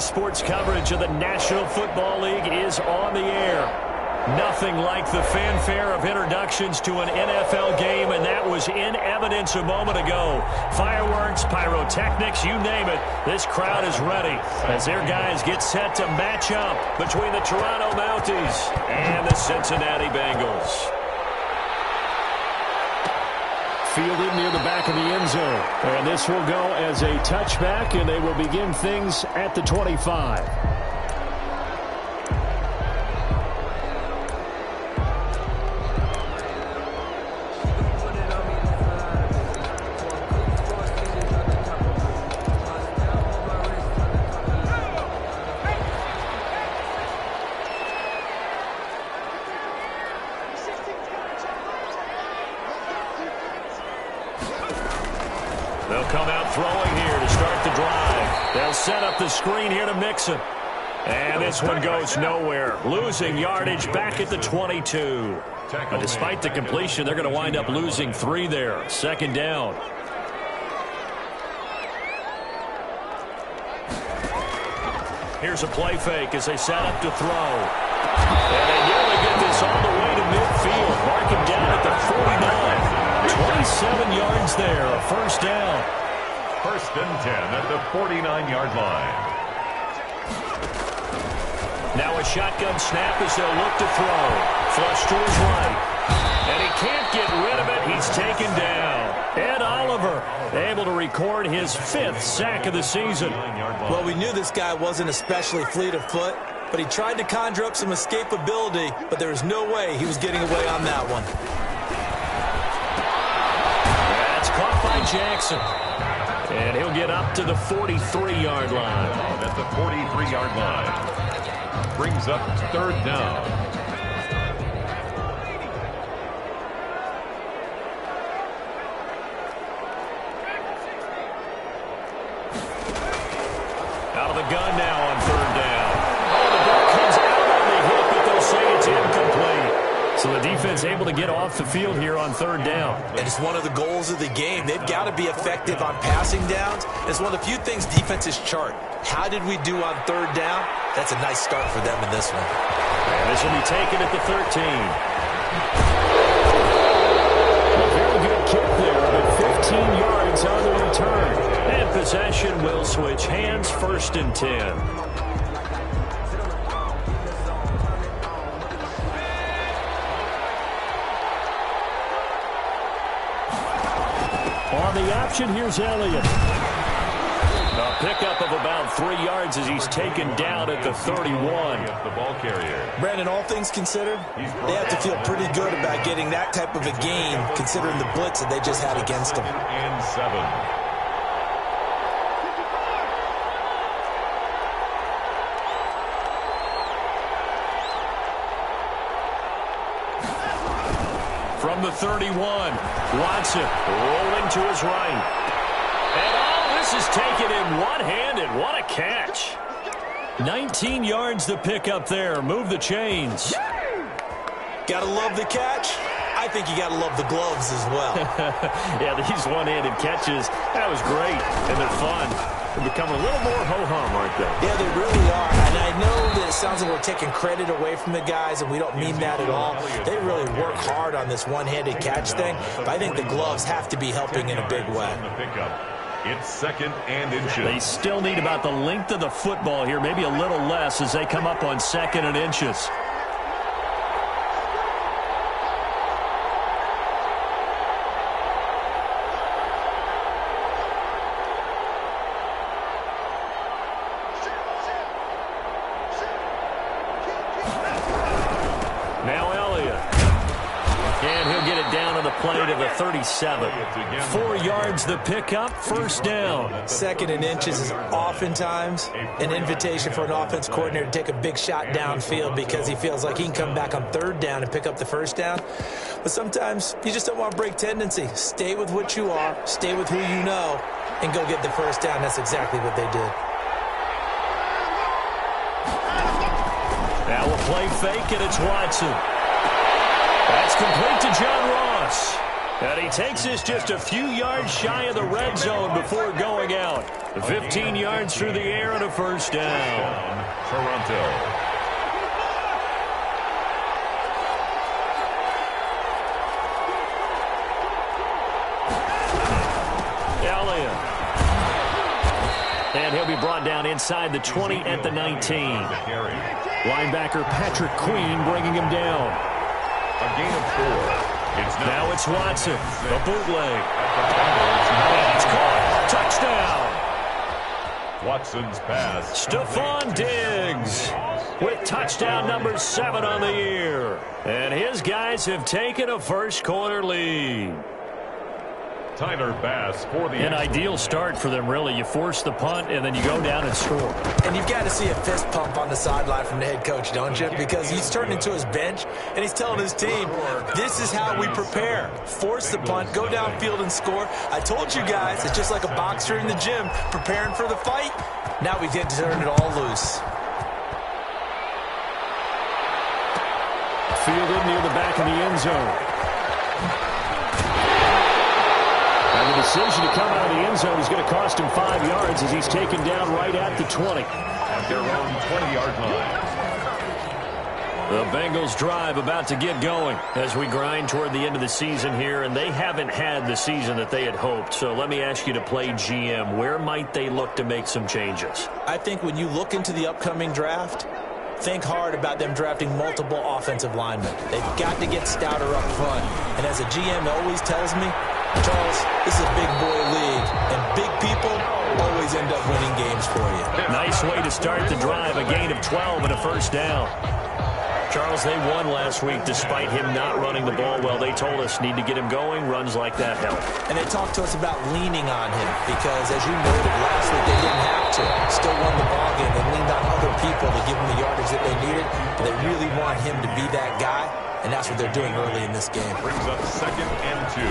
sports coverage of the National Football League is on the air. Nothing like the fanfare of introductions to an NFL game, and that was in evidence a moment ago. Fireworks, pyrotechnics, you name it. This crowd is ready as their guys get set to match up between the Toronto Mounties and the Cincinnati Bengals. Fielded near the back of the end zone. And this will go as a touchback, and they will begin things at the 25. They'll come out throwing here to start the drive. They'll set up the screen here to Mixon. And this one goes nowhere. Losing yardage back at the 22. But despite the completion, they're going to wind up losing 3 there. Second down. Here's a play fake as they set up to throw. And they nearly get this all the way to midfield. Mark him down at the 49. 27 yards there, a first down. First and 10 at the 49-yard line. Now a shotgun snap as they'll look to throw. Flush to his right. And he can't get rid of it. He's taken down. Ed Oliver able to record his 5th sack of the season. Well, we knew this guy wasn't especially fleet of foot, but he tried to conjure up some escapability, but there was no way he was getting away on that one. Caught by Jackson. And he'll get up to the 43-yard line. At the 43-yard line. Brings up third down. Out of the gun now on third down. Oh, the ball comes out on the hit, but they'll say it's incomplete. So the defense able to get off the field here on third down. And it's one of the goals of the game. They've got to be effective on passing downs. It's one of the few things defenses chart. How did we do on third down? That's a nice start for them in this one. And this will be taken at the 13. A very good kick there, but 15 yards on the return. And possession will switch hands, first and 10. On the option, here's Elliott. A pickup of about 3 yards as he's taken down at the 31. The ball carrier. Brandon, all things considered, they have to feel pretty good about getting that type of a gain, considering the blitz that they just had against them. And 7. From the 31, Watson rolling to his right. And oh, this is taken in one-handed. What a catch. 19 yards the pickup there. Move the chains. Gotta love the catch. I think you gotta love the gloves as well. Yeah, these one-handed catches, that was great. And they're fun. They become a little more ho-hum, aren't they? Yeah, they really are. And I know that it sounds like we're taking credit away from the guys, and we don't mean that at all. They really work hard on this one-handed catch thing, but I think the gloves have to be helping in a big way. It's second and inches. They still need about the length of the football here, maybe a little less as they come up on second and inches. Now Elliott. And he'll get it down on the play to the 37. 4 yards the pickup, first down. Second and inches is oftentimes an invitation for an offense coordinator to take a big shot downfield because he feels like he can come back on third down and pick up the first down. But sometimes you just don't want to break tendency. Stay with what you are, stay with who you know, and go get the first down. That's exactly what they did. Now a play fake, and it's Watson. That's complete to John Ross. And he takes this just a few yards shy of the red zone before going out. 15 yards through the air and a first down. Toronto. And he'll be brought down inside the 20 at the 19. Linebacker Patrick Queen bringing him down. A gain of 4. Now it's Watson. A bootleg. And it's caught. Touchdown. Watson's pass. Stephon Diggs with touchdown number 7 on the year. And his guys have taken a first quarter lead. Tyler Bass for the An ideal start for them, really. You force the punt, and then you go down and score. And you've got to see a fist pump on the sideline from the head coach, don't you? Because he's turned into his bench, and he's telling his team, this is how we prepare. Force the punt, go downfield and score. I told you guys, it's just like a boxer in the gym preparing for the fight. Now we get to turn it all loose. Fielded near the back of the end zone. And the decision to come out of the end zone is going to cost him 5 yards as he's taken down right at the 20. At their own 20-yard line. The Bengals drive about to get going as we grind toward the end of the season here, and they haven't had the season that they had hoped. So let me ask you to play GM. Where might they look to make some changes? I think when you look into the upcoming draft, think hard about them drafting multiple offensive linemen. They've got to get stouter up front. And as a GM always tells me, Charles, this is a big boy league, and big people always end up winning games for you. Nice way to start the drive, a gain of 12 and a first down. Charles, they won last week despite him not running the ball well. They told us need to get him going. Runs like that help. And they talked to us about leaning on him because, as you noted, last week they didn't have to. Still won the ball game. They leaned on other people to give them the yardage that they needed. But they really want him to be that guy, and that's what they're doing early in this game. Brings up 2nd and 2.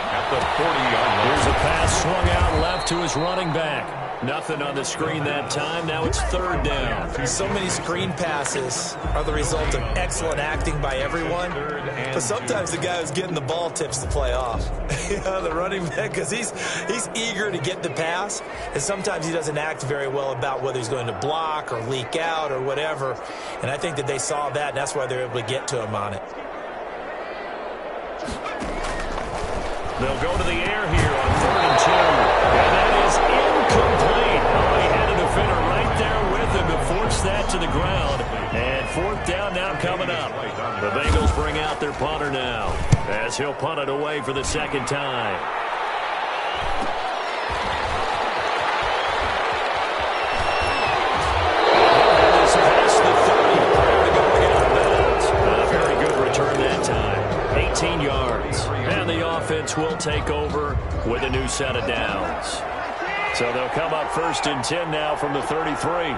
At the 40-yard line. Here's a pass swung out left to his running back. Nothing on the screen that time. Now it's 3rd down. So many screen passes are the result of excellent acting by everyone. But sometimes the guy who's getting the ball tips the play off. The running back, because he's eager to get the pass. And sometimes he doesn't act very well about whether he's going to block or leak out or whatever. And I think that they saw that, and that's why they're able to get to him on it. They'll go to the air here on 3rd and 2. And that is incomplete. Oh, he had a defender right there with him to force that to the ground. And 4th down now coming up. The Bengals bring out their punter now as he'll punt it away for the 2nd time. And this past the 30 prior to going out of bounds. A very good return that time. 18 yards. And the offense will take over with a new set of downs. So they'll come up 1st and 10 now from the 33.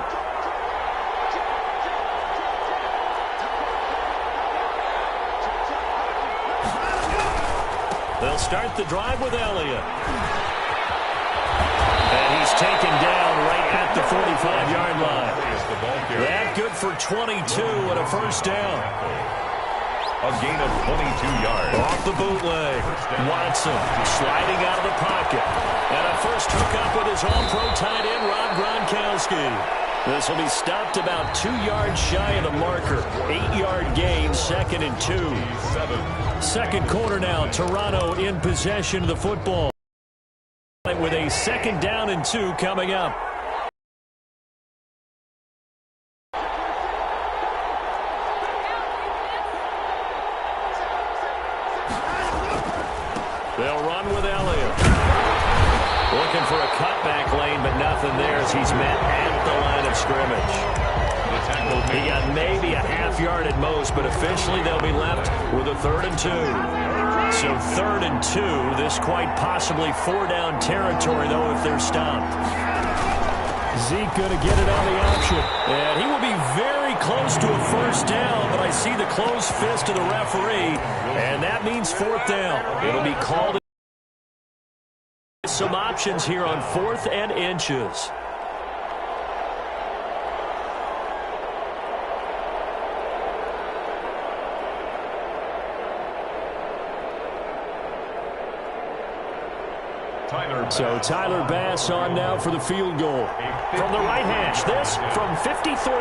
They'll start the drive with Elliott. And he's taken down right at the 45-yard line. That good for 22 and a first down. A gain of 22 yards. Off the bootleg. Watson sliding out of the pocket. And a first hookup with his all-pro tight end, Rob Gronkowski. This will be stopped about 2 yards shy of the marker. 8-yard gain, 2nd and 2. 2nd quarter now. Toronto in possession of the football. With a 2nd down and 2 coming up. They'll run with Elliott. Looking for a cutback lane, but nothing there as he's met at the line of scrimmage. He got maybe a half yard at most, but officially they'll be left with a 3rd and 2. So 3rd and 2, this quite possibly 4-down territory, though, if they're stopped. Zeke going to get it on the option. And he will be very close to a first down, but I see the closed fist of the referee, and that means 4th down. It'll be called. Some options here on 4th and inches. So Tyler Bass on now for the field goal. From the right hash, this from 53.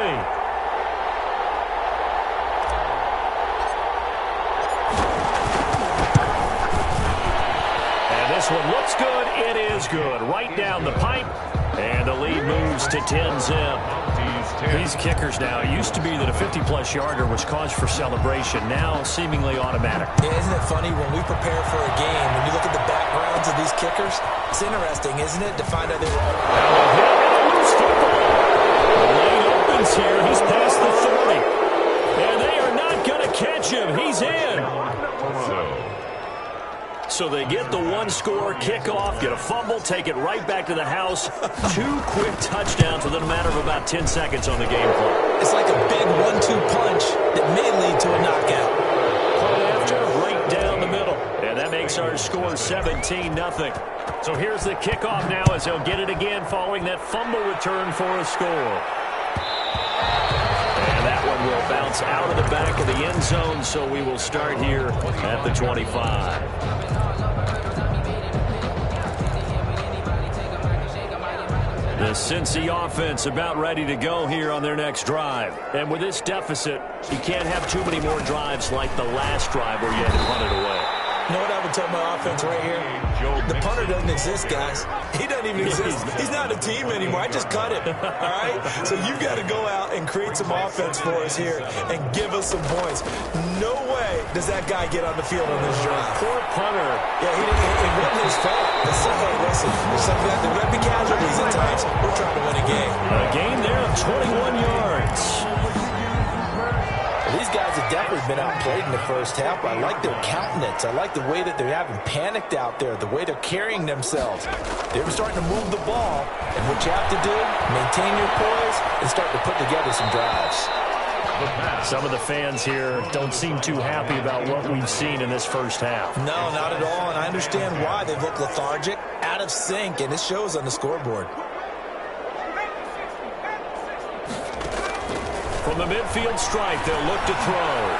And this one looks good. It is good. Right down the pipe. And the lead moves to 10-zip. These kickers now, it used to be that a 50-plus yarder was cause for celebration. Now seemingly automatic. Yeah, isn't it funny when we prepare for a game, when you look at the backgrounds of these kickers, it's interesting, isn't it, to find out they were... Loose football. The lane opens here. He's past the 30. And they are not going to catch him. He's in. So they get the one-score kickoff, get a fumble, take it right back to the house. 2 quick touchdowns within a matter of about 10 seconds on the game clock. It's like a big 1-2 punch that may lead to a knockout. Right after, right down the middle. And that makes our score 17-0. So here's the kickoff now as they'll get it again following that fumble return for a score. And that one will bounce out of the back of the end zone, so we will start here at the 25. The Cincy offense about ready to go here on their next drive. And with this deficit, you can't have too many more drives like the last drive where you had to punt it away. You know what I would tell my offense right here? The punter doesn't exist, guys. He doesn't even exist. He's not a team anymore. I just cut him, all right? So you've got to go out and create some offense for us here and give us some points. No way does that guy get on the field on this drive. Poor punter. Yeah, it wasn't his fault. Hey, listen, there might be casualties at times. We're trying to win a game. A gain there of 21 yards. These guys have definitely been outplayed in the first half. I like their countenance. I like the way that they're having panicked out there, the way they're carrying themselves. They're starting to move the ball, and what you have to do, maintain your poise and start to put together some drives. Some of the fans here don't seem too happy about what we've seen in this first half. No, not at all, and I understand why. They've looked lethargic, out of sync, and it shows on the scoreboard. From the midfield stripe, they'll look to throw.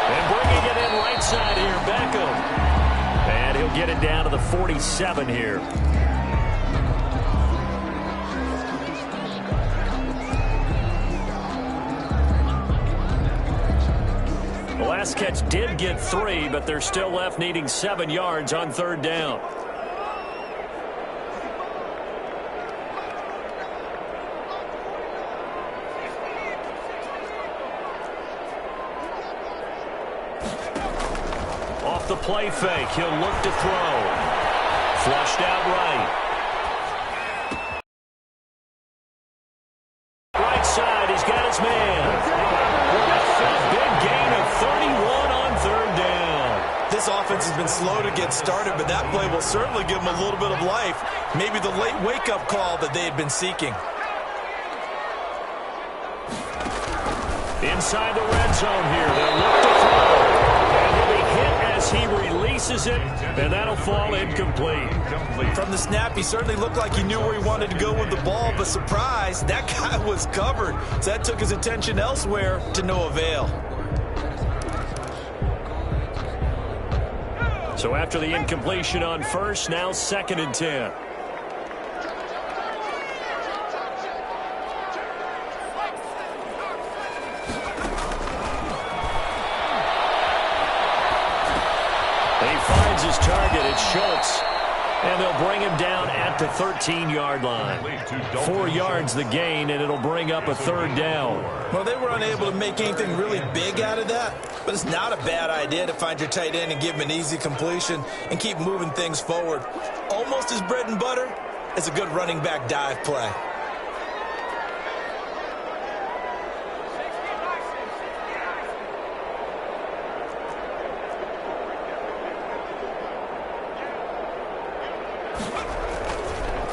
And bringing it in right side here, Beckham. And he'll get it down to the 47 here. The last catch did get 3, but they're still left needing 7 yards on 3rd down. Off the play fake, he'll look to throw. Flushed out right. Right side, he's got his man. A big gain of 31 on 3rd down. This offense has been slow to get started, but that play will certainly give them a little bit of life. Maybe the late wake-up call that they had been seeking. Inside the red zone here, they'll look to throw. And he'll be hit as he releases it, and that'll fall incomplete. From the snap, he certainly looked like he knew where he wanted to go with the ball, but surprise, that guy was covered. So that took his attention elsewhere to no avail. So after the incompletion on first, now 2nd and 10. Finds his target. It's Schultz. And they'll bring him down at the 13-yard line. 4 yards the gain, and it'll bring up a 3rd down. Well, they were unable to make anything really big out of that, but it's not a bad idea to find your tight end and give him an easy completion and keep moving things forward. Almost as bread and butter as a good running back dive play.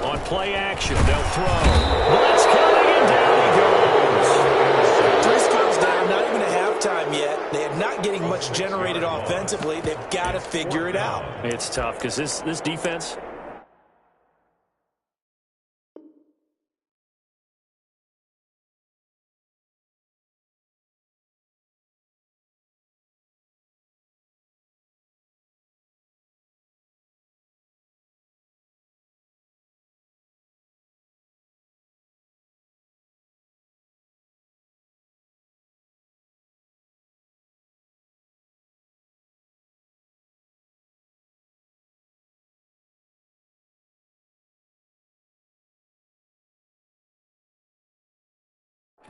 On play action, they'll throw. Blitz coming, and down he goes. 3 scores down, not even a halftime yet. They are not getting much generated offensively. They've got to figure it out. It's tough because this defense,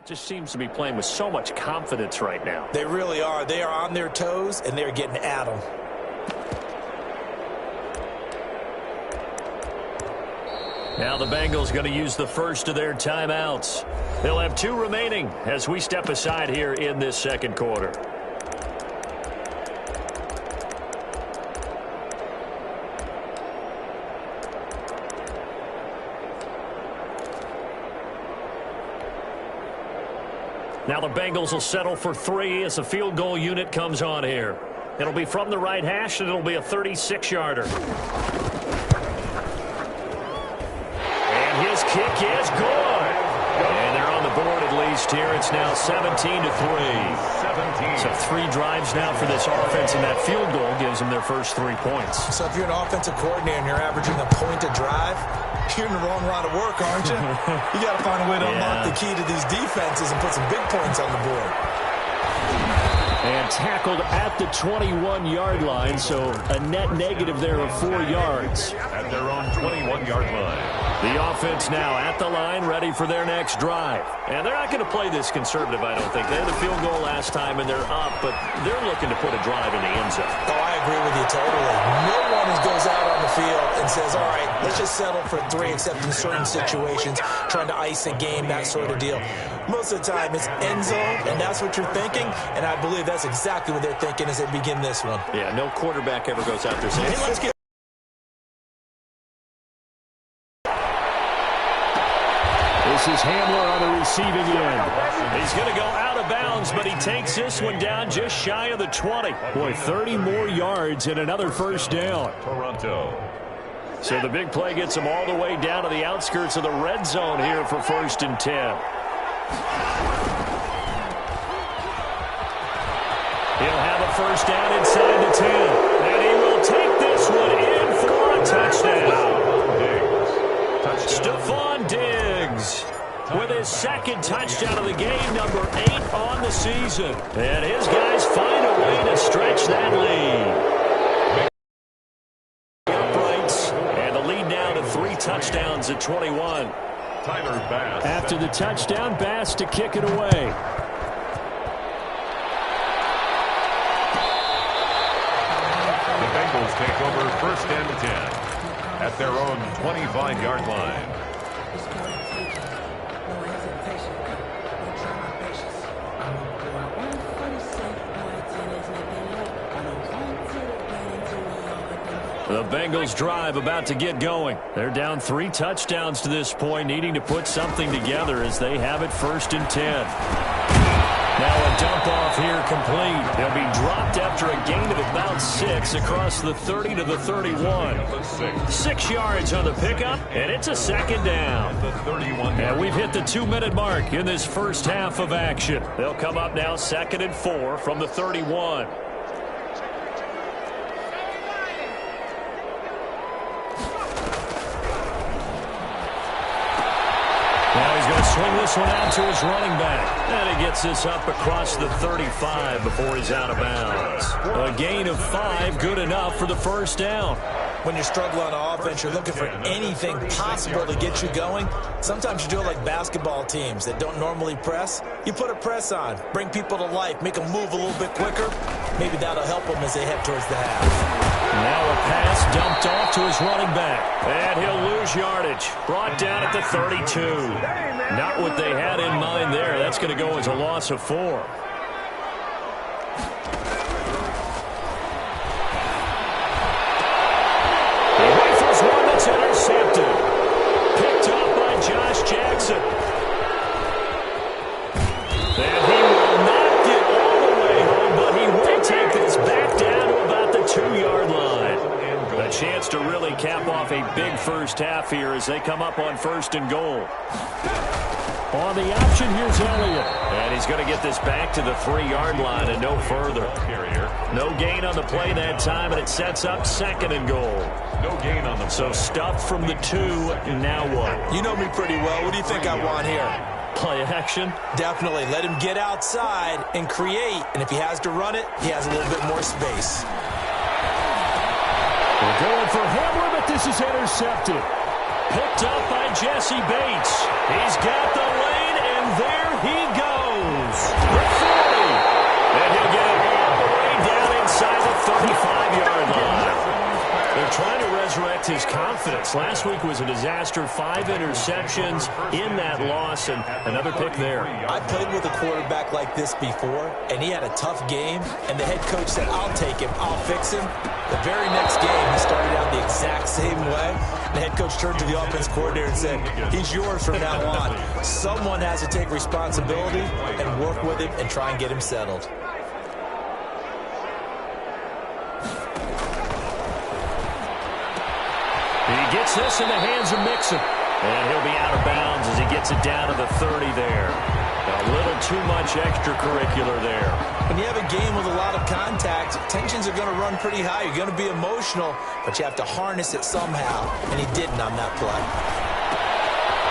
Just seems to be playing with so much confidence right now. They really are. They are on their toes, and they're getting at them. Now the Bengals going to use the first of their timeouts. They'll have 2 remaining as we step aside here in this second quarter. Now the Bengals will settle for 3 as the field goal unit comes on here. It'll be from the right hash, and it'll be a 36-yarder. And his kick is good. And they're on the board at least here. It's now 17-3. So 3 drives now for this offense, and that field goal gives them their first 3 points. So if you're an offensive coordinator and you're averaging a point a drive, you're in the wrong line of work, aren't you? You got to find a way to unlock the key to these defenses and put some big points on the board. And tackled at the 21-yard line, so a net negative there of 4 yards. At their own 21-yard line. The offense now at the line, ready for their next drive. And they're not going to play this conservative, I don't think. They had a field goal last time, and they're up, but they're looking to put a drive in the end zone. Oh, I agree with you totally. No one goes out on the field and says, all right, let's just settle for 3, except in certain situations, trying to ice a game, that sort of deal. Most of the time, it's end zone, and that's what you're thinking, and I believe that's exactly what they're thinking as they begin this one. Yeah, no quarterback ever goes out there saying, hey, let's get. This is Hamler on the receiving end. He's going to go out of bounds, but he takes this one down just shy of the 20. Boy, 30 more yards and another first down. Toronto. So the big play gets him all the way down to the outskirts of the red zone here for 1st and 10. He'll have a first down inside the 10. And he will take this one in for a touchdown. Stephon Diggs with his 2nd touchdown of the game, number 8 on the season. And his guys find a way to stretch that lead. Uprights, and the lead now to 3 touchdowns at 21. Tyler Bass. After the touchdown, Bass to kick it away. The Bengals take over 1st and 10 at their own 25-yard line. The Bengals drive about to get going. They're down 3 touchdowns to this point, needing to put something together as they have it 1st and 10. Now a dump off here complete. They'll be dropped after a gain of about 6 across the 30 to the 31. 6 yards on the pickup, and it's a 2nd down. And we've hit the 2-minute mark in this first half of action. They'll come up now 2nd and 4 from the 31. Now he's going to swing this one out to his running back. And he gets this up across the 35 before he's out of bounds. A gain of 5, good enough for the first down. When you're struggling on offense, you're looking for anything possible to get you going. Sometimes you do it like basketball teams that don't normally press. You put a press on, bring people to life, make them move a little bit quicker. Maybe that'll help them as they head towards the half. Now a pass dumped off to his running back. And he'll lose yardage. Brought down at the 32. Not what they had in mind there. That's going to go as a loss of 4. He rifles one that's intercepted. Picked up by Josh Jackson. And he will not get all the way home, but he will take this back down to about the 2-yard line. A chance to really cap off a big first half here as they come up on 1st and goal. On the option, here's Elliott. And he's going to get this back to the 3-yard line and no further. No gain on the play that time, and it sets up 2nd and goal. No gain on the play. So stuffed from the 2, now what? You know me pretty well. What do you think I want here? Play action? Definitely. Let him get outside and create. And if he has to run it, he has a little bit more space. We're going for Hamler, but this is intercepted. Picked up by Jesse Bates. He's got the lane, and And there he goes. The 40. And he'll get it all the way down inside the 35-yard line. They're trying to resurrect his confidence. Last week was a disaster. 5 interceptions in that loss, and another pick there. I played with a quarterback like this before, and he had a tough game, and the head coach said, I'll take him, I'll fix him. The very next game, he started out the exact same way. The head coach turned to the offense coordinator and said, he's yours from now on. Someone has to take responsibility and work with him and try and get him settled. He gets this in the hands of Mixon. And he'll be out of bounds as he gets it down to the 30 there. A little too much extracurricular there. When you have a game with a lot of contact, tensions are going to run pretty high. You're going to be emotional, but you have to harness it somehow, and he didn't on that play.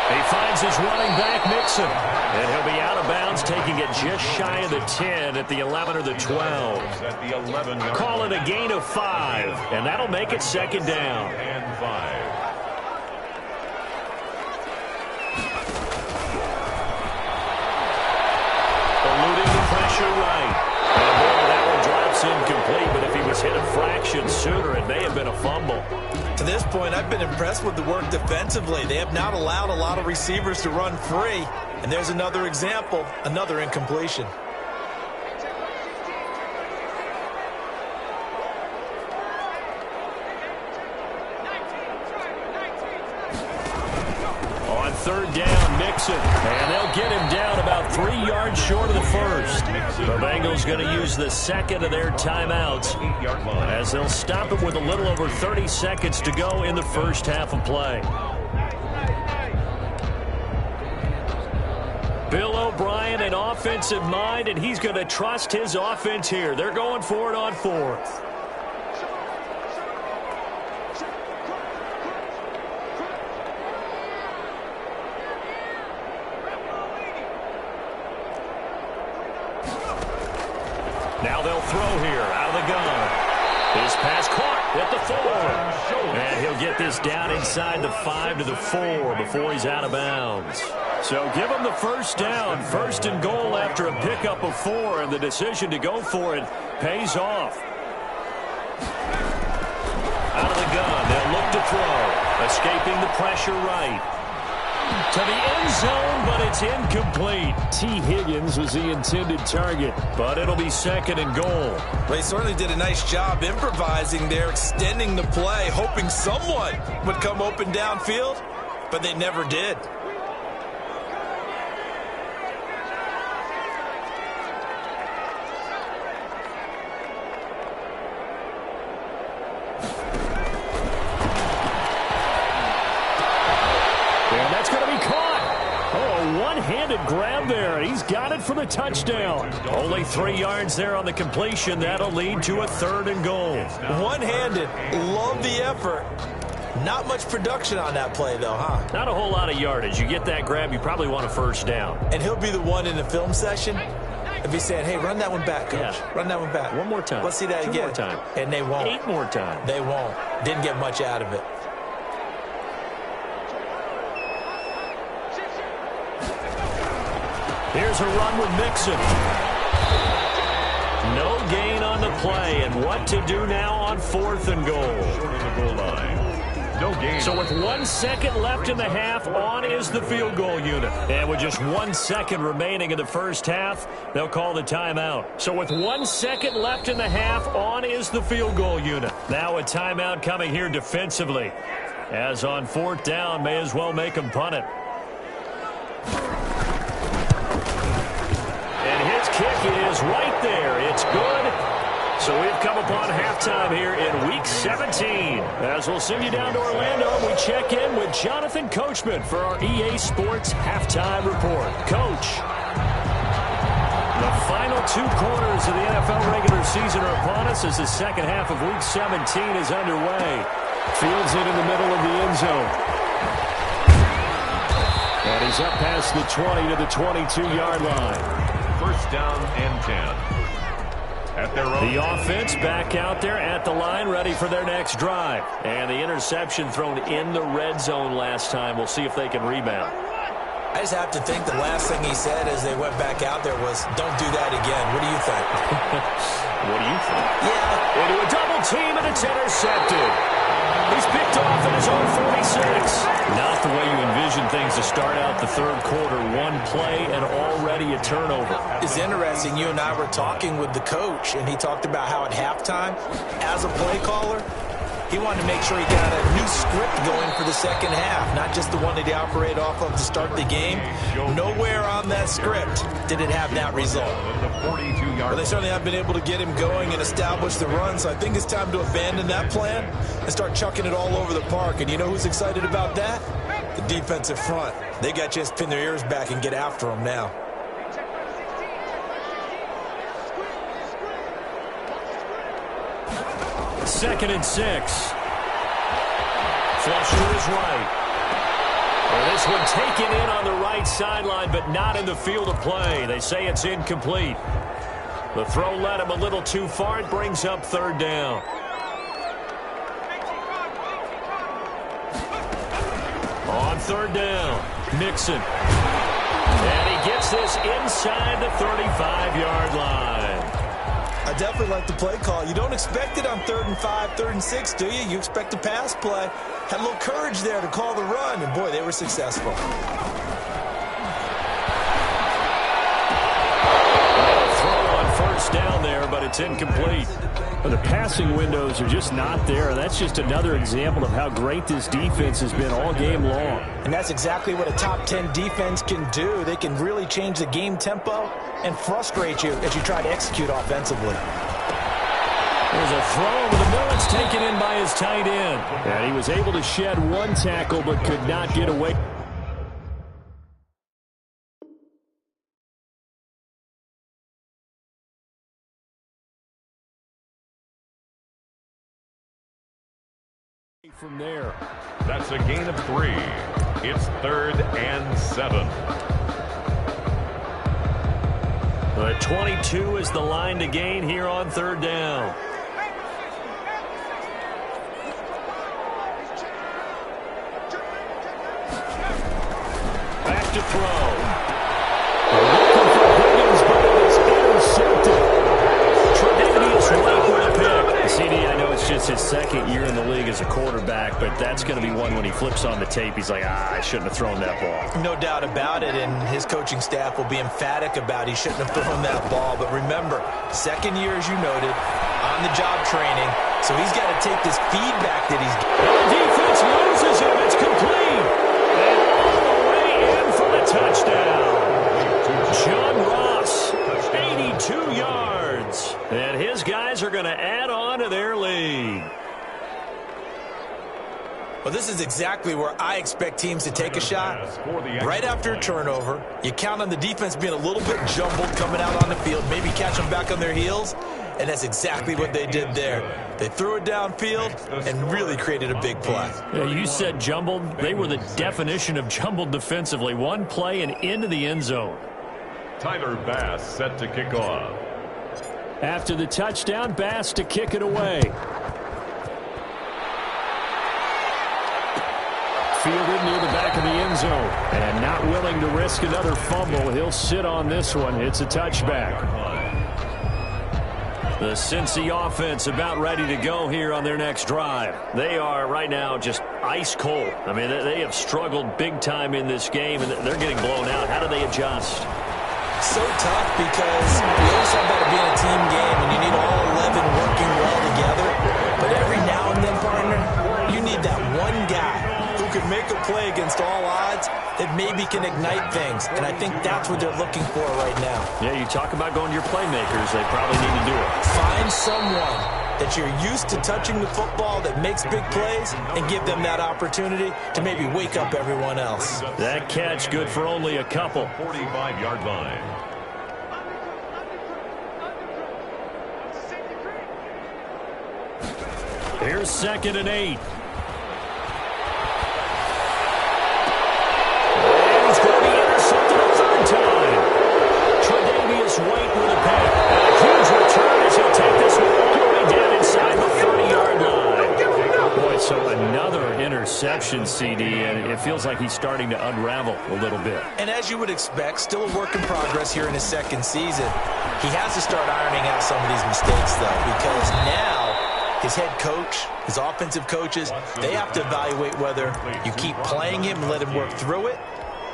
He finds his running back, Mixon, and he'll be out of bounds, taking it just shy of the 10 at the 11 or the 12. Call it a gain of 5, and that'll make it second down. And 5. Pressure right. And boy, that one drops incomplete, but if he was hit a fraction sooner, it may have been a fumble. To this point, I've been impressed with the work defensively. They have not allowed a lot of receivers to run free. And there's another example, another incompletion. On third down, Mixon. And they'll get him down about 3 yards short of the first. The Bengals going to use the second of their timeouts as they'll stop it with a little over 30 seconds to go in the first half of play. Bill O'Brien, an offensive mind, and he's going to trust his offense here. They're going for it on fourth. Now they'll throw here out of the gun. His pass caught at the 4. And he'll get this down inside the 5 to the 4 before he's out of bounds. So give him the first down. First and goal after a pickup of 4, and the decision to go for it pays off. Out of the gun, they'll look to throw. Escaping the pressure right. To the end zone, but it's incomplete. T. Higgins was the intended target, but it'll be second and goal. Well, he certainly did a nice job improvising there, extending the play, hoping someone would come open downfield, but they never did. One-handed grab there. He's got it for the touchdown. Only 3 yards there on the completion. That'll lead to a third and goal. One-handed. Love the effort. Not much production on that play, though, huh? Not a whole lot of yardage. You get that grab, you probably want a first down. And he'll be the one in the film session if he's saying, hey, run that one back, coach. Yeah. Run that one back. One more time. Let's see that 2 again. more time. And they won't. 8 more times. They won't. Didn't get much out of it. Here's a run with Mixon. No gain on the play, and what to do now on fourth and goal. Short of the goal line. No gain. So with 1 second left in the half, on is the field goal unit. And with just 1 second remaining in the first half, they'll call the timeout. So with 1 second left in the half, on is the field goal unit. Now a timeout coming here defensively. As on fourth down, may as well make them punt it. Kick is right there. It's good. So we've come upon halftime here in Week 17. As we'll send you down to Orlando, we check in with Jonathan Coachman for our EA Sports Halftime Report. Coach, the final 2 quarters of the NFL regular season are upon us as the second half of Week 17 is underway. Fields it in the middle of the end zone. And he's up past the 20 to the 22-yard line. First down and 10. At their own. The offense back out there at the line, ready for their next drive. And the interception thrown in the red zone last time. We'll see if they can rebound. I just have to think the last thing he said as they went back out there was, don't do that again. What do you think? What do you think? Yeah. Into a double team, and it's intercepted. He's picked off at his own 46. Not the way you envision things to start out the third quarter. One play and already a turnover. It's interesting. You and I were talking with the coach, and he talked about how at halftime, as a play caller, he wanted to make sure he got a new script going for the second half, not just the one that he operated off of to start the game. Nowhere on that script did it have that result. But they certainly haven't been able to get him going and establish the run, so I think it's time to abandon that plan and start chucking it all over the park. And you know who's excited about that? The defensive front. They got just pin their ears back and get after him now. Second and 6. Flush to his right. Well, this one taken in on the right sideline, but not in the field of play. They say it's incomplete. The throw led him a little too far. It brings up third down. On third down, Mixon. And he gets this inside the 35-yard line. I definitely like the play call. You don't expect it on 3rd and 5, 3rd and 6, do you? You expect a pass play. Had a little courage there to call the run, and boy, they were successful. Throw on first down there, but it's incomplete. Well, the passing windows are just not there. That's just another example of how great this defense has been all game long. And that's exactly what a top 10 defense can do. They can really change the game tempo and frustrate you as you try to execute offensively. There's a throw over the middle. It's taken in by his tight end. And he was able to shed one tackle but could not get away. From there. That's a gain of 3. It's 3rd and 7. But 22 is the line to gain here on third down. Back to throw. Looking for Higgins, but it is intercepted. Tre'Davious White with a pick. CD, I know it's just his second year in the league as a quarterback, but that's going to be one when he flips on the tape. He's like, I shouldn't have thrown that ball. No doubt about it, and his coaching staff will be emphatic about he shouldn't have thrown that ball. But remember, second year, as you noted, on-the-job training, so he's got to take this feedback that he's getting. The defense loses him. It's complete. And all the way in for the touchdown. John Ross, 82 yards. And his guys are going to add on to their lead. Well, this is exactly where I expect teams to take a shot. Right after a turnover, you count on the defense being a little bit jumbled coming out on the field, maybe catch them back on their heels, and that's exactly what they did there. They threw it downfield and really created a big play. Yeah, you said jumbled. They were the definition of jumbled defensively. One play and into the end zone. Tyler Bass set to kick off. After the touchdown, Bass to kick it away. Fielded near the back of the end zone. And not willing to risk another fumble. He'll sit on this one. It's a touchback. The Cincy offense about ready to go here on their next drive. They are right now just ice cold. I mean, they have struggled big time in this game, and they're getting blown out. How do they adjust? So tough because we always talk about it being a team game, and you need all 11 working well together. But every now and then, partner, you need that one guy who can make a play against all odds that maybe can ignite things. And I think that's what they're looking for right now. Yeah, you talk about going to your playmakers. They probably need to do it. Find someone that you're used to touching the football that makes big plays and give them that opportunity to maybe wake up everyone else. That catch good for only a couple. 45-yard line. Here's 2nd and 8. And he's going to be intercepted a third time. Tre'Davious White with a pick. And a huge return as he'll take this one all the way down inside the 30-yard line. Boy, so another interception. interceptions, CD, and it feels like he's starting to unravel a little bit. And as you would expect, still a work in progress here in his second season. He has to start ironing out some of these mistakes, though, because now his head coach, his offensive coaches, they have to evaluate whether you keep playing him and let him work through it,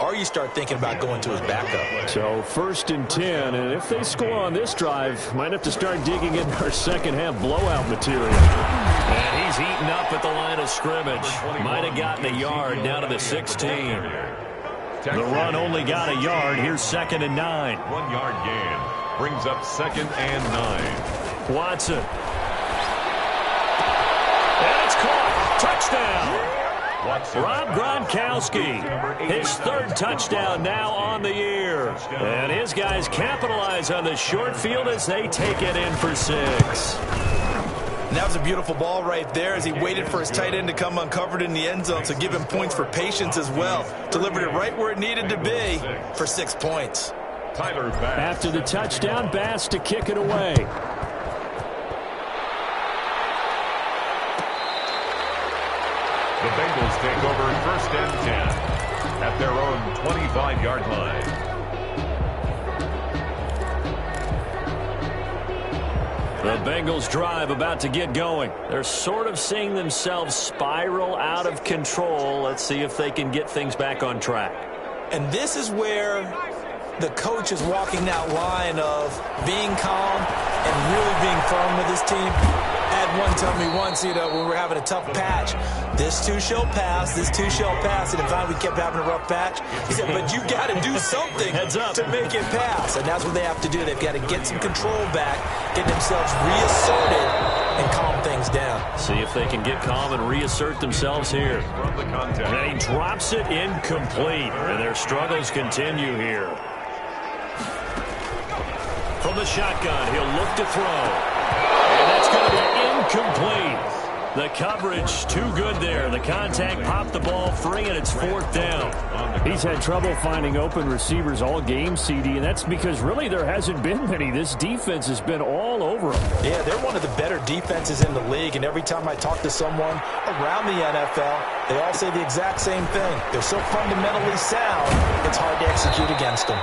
or you start thinking about going to his backup. So 1st and 10, and if they score on this drive, might have to start digging in our second-half blowout material. And he's eaten up at the line of scrimmage. Might have gotten a yard down to the 16. The run only got a yard. Here's 2nd and 9. 1 yard gain brings up 2nd and 9. Watson. And it's caught. Touchdown. Rob Gronkowski, his 3rd touchdown now on the year. And his guys capitalize on the short field as they take it in for 6. And that was a beautiful ball right there as he waited for his tight end to come uncovered in the end zone, so give him points for patience as well. Delivered it right where it needed to be for 6 points. Tyler Bass. After the touchdown, Bass to kick it away. The Bengals take over 1st and 10 at their own 25-yard line. The Bengals drive about to get going. They're sort of seeing themselves spiral out of control. Let's see if they can get things back on track. And this is where the coach is walking that line of being calm and really being firm with his team. Had one tell me once, when we were having a tough patch, this too shall pass, this too shall pass. And in fact, we kept having a rough patch. He said, but you got to do something to make it pass. And that's what they have to do. They've got to get some control back, get themselves reasserted, and calm things down. See if they can get calm and reassert themselves here. And he drops it incomplete. And their struggles continue here. From the shotgun, he'll look to throw. And that's going to be incomplete. The coverage too good there. The contact popped the ball free, and it's 4th down. He's had trouble finding open receivers all game, CD, and that's because really there hasn't been many. This defense has been all over them. Yeah, they're one of the better defenses in the league, and every time I talk to someone around the NFL, they all say the exact same thing. They're so fundamentally sound, it's hard to execute against them.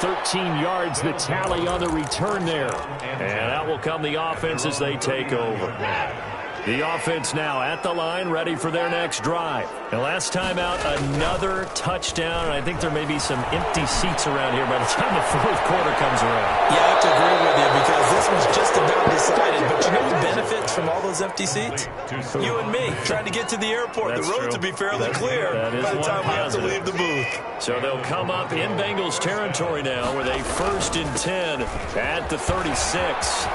13 yards, the tally on the return there. And out will come the offense as they take over. The offense now at the line, ready for their next drive. And last time out, another touchdown. And I think there may be some empty seats around here by the time the 4th quarter comes around. Yeah, I have to agree with you because this was just about decided. But you know who benefits from all those empty seats? You and me, trying to get to the airport. That's the roads will be fairly clear by the time we have to leave the booth. So they'll come up in Bengals territory now with a 1st and 10 at the 36.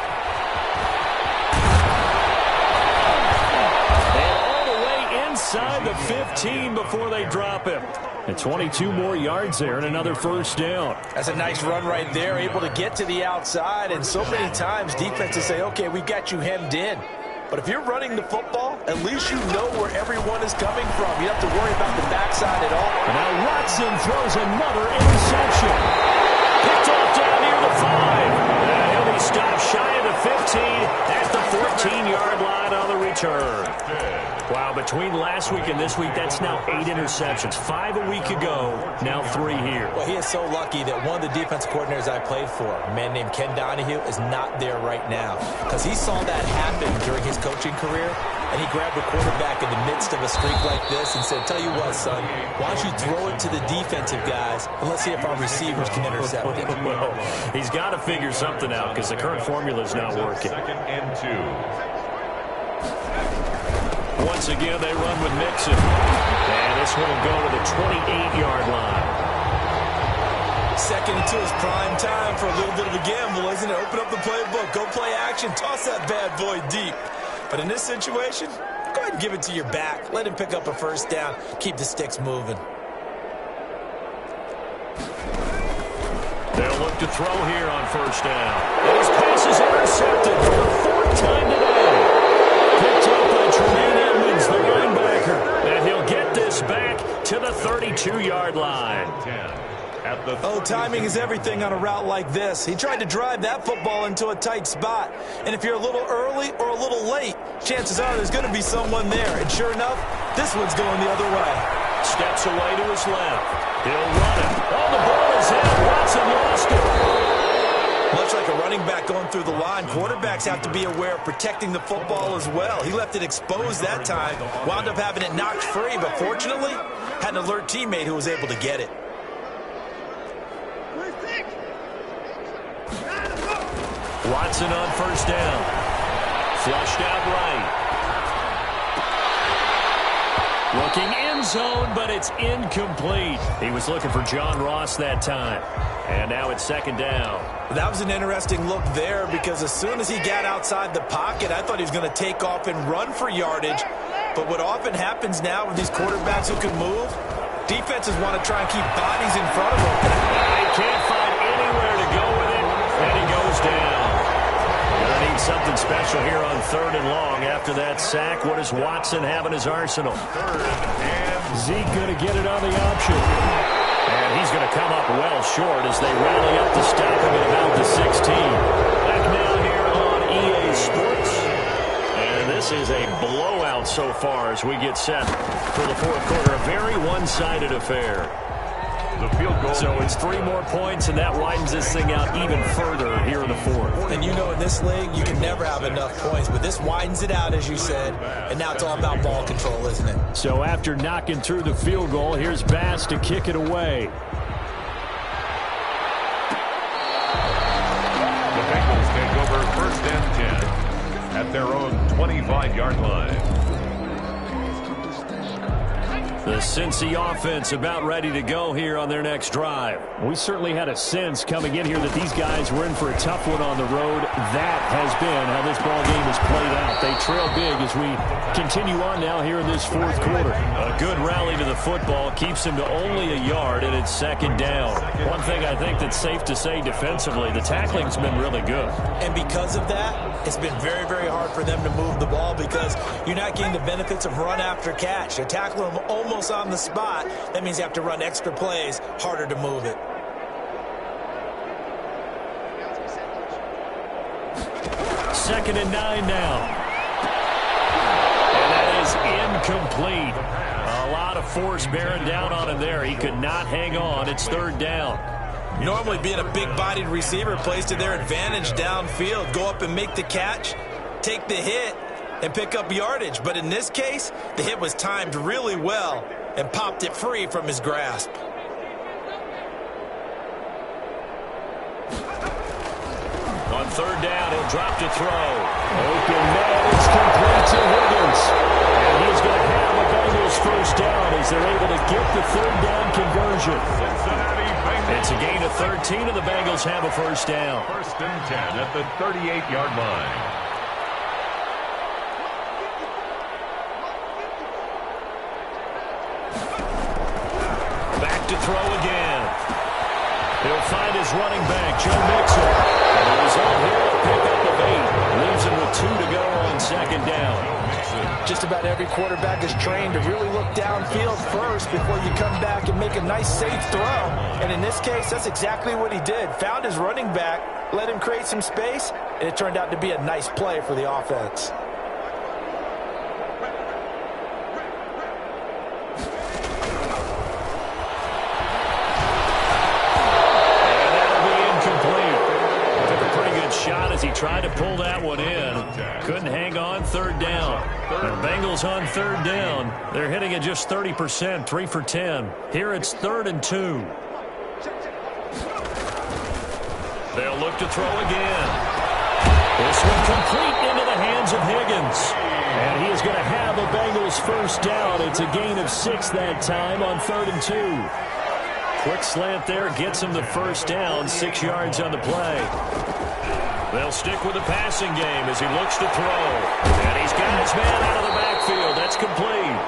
Inside the 15 before they drop him. And 22 more yards there and another 1st down. That's a nice run right there, able to get to the outside. And so many times defenses say, okay, we've got you hemmed in. But if you're running the football, at least you know where everyone is coming from. You don't have to worry about the backside at all. And now Watson throws another interception. Picked off down near the 5. And he'll be stopped shy of the 15 at the 14-yard line on the return. Wow, between last week and this week, that's now 8 interceptions. 5 a week ago, now 3 here. Well, he is so lucky that one of the defense coordinators I played for, a man named Ken Donahue, is not there right now. Because he saw that happen during his coaching career, and he grabbed the quarterback in the midst of a streak like this and said, tell you what, son, why don't you throw it to the defensive guys, and let's see if our receivers can intercept it. Well, he's got to figure something out because the current formula is not working. 2nd and 2. Once again, they run with Mixon. And this one will go to the 28-yard line. 2nd and 2 is prime time for a little bit of a gamble, isn't it? Open up the playbook, go play action, toss that bad boy deep. But in this situation, go ahead and give it to your back. Let him pick up a 1st down. Keep the sticks moving. They'll look to throw here on 1st down. His pass is intercepted for the 4th time today. Picked up by Tremaine Edmonds, the linebacker. And he'll get this back to the 32-yard line. Oh, timing is everything on a route like this. He tried to drive that football into a tight spot. And if you're a little early or a little late, chances are there's going to be someone there. And sure enough, This one's going the other way. Steps away to his left. He'll run it. Oh, the ball is in. Watson lost it. Much like a running back going through the line, quarterbacks have to be aware of protecting the football as well. He left it exposed that time, wound up having it knocked free, but fortunately, had an alert teammate who was able to get it. Watson on first down. Flushed out right. Looking end zone, but it's incomplete. He was looking for John Ross that time. And now it's second down. That was an interesting look there because as soon as he got outside the pocket, I thought he was going to take off and run for yardage. But what often happens now with these quarterbacks who can move, defenses want to try and keep bodies in front of them. He can't find anywhere to go with it, and he goes down. Gonna need something special here on 3rd and long after that sack. What does Watson have in his arsenal? Zeke gonna get it on the option. And he's gonna come up well short as they rally up to stop him at about the 16. Back now here on EA Sports. And this is a blowout so far as we get set for the 4th quarter. A very one-sided affair. The field goal. So it's 3 more points, and that widens this thing out even further here in the 4th. And you know in this league, you can never have enough points, but this widens it out, as you said, and now it's all about ball control, isn't it? So after knocking through the field goal, here's Bass to kick it away. The Bengals take over 1st and 10 at their own 25-yard line. The Cincy offense about ready to go here on their next drive. We certainly had a sense coming in here that these guys were in for a tough one on the road. That has been how this ball game has played out. They trail big as we continue on now here in this 4th quarter. A good rally to the football keeps them to only a yard, and it's second down. One thing I think that's safe to say defensively, the tackling's been really good. And because of that, it's been very, very hard for them to move the ball because you're not getting the benefits of run after catch. You're tackling them almost on the spot. That means you have to run extra plays, harder to move it. Second and 9 now. And that is incomplete. A lot of force bearing down on him there. He could not hang on. It's 3rd down. Normally being a big-bodied receiver plays to their advantage downfield. Go up and make the catch, take the hit, and pick up yardage. But in this case, the hit was timed really well and popped it free from his grasp. On 3rd down, he'll drop to throw. Open man, it's complete to Higgins. And he's going to have a Bengals first down as they're able to get the 3rd down conversion. It's a gain of 13, and the Bengals have a first down. 1st and 10 at the 38-yard line. To throw again. He'll find his running back, Joe Mixon. And the result here, a pickup of 8. Leaves him with 2 to go on 2nd down. Just about every quarterback is trained to really look downfield first before you come back and make a nice, safe throw. And in this case, that's exactly what he did. Found his running back, let him create some space, and it turned out to be a nice play for the offense. He tried to pull that one in. Couldn't hang on 3rd down. The Bengals on 3rd down. They're hitting at just 30%, 3 for 10. Here it's 3rd and 2. They'll look to throw again. This one complete into the hands of Higgins. And he is going to have a Bengals first down. It's a gain of 6 that time on 3rd and 2. Quick slant there gets him the first down, 6 yards on the play. They'll stick with the passing game as he looks to throw. And he's got his man out of the backfield. That's complete.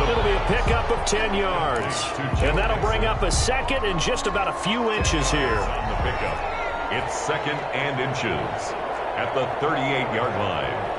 It'll be a pickup of 10 yards. And that'll bring up a 2nd and just about a few inches here. On the pickup, it's 2nd and inches at the 38-yard line.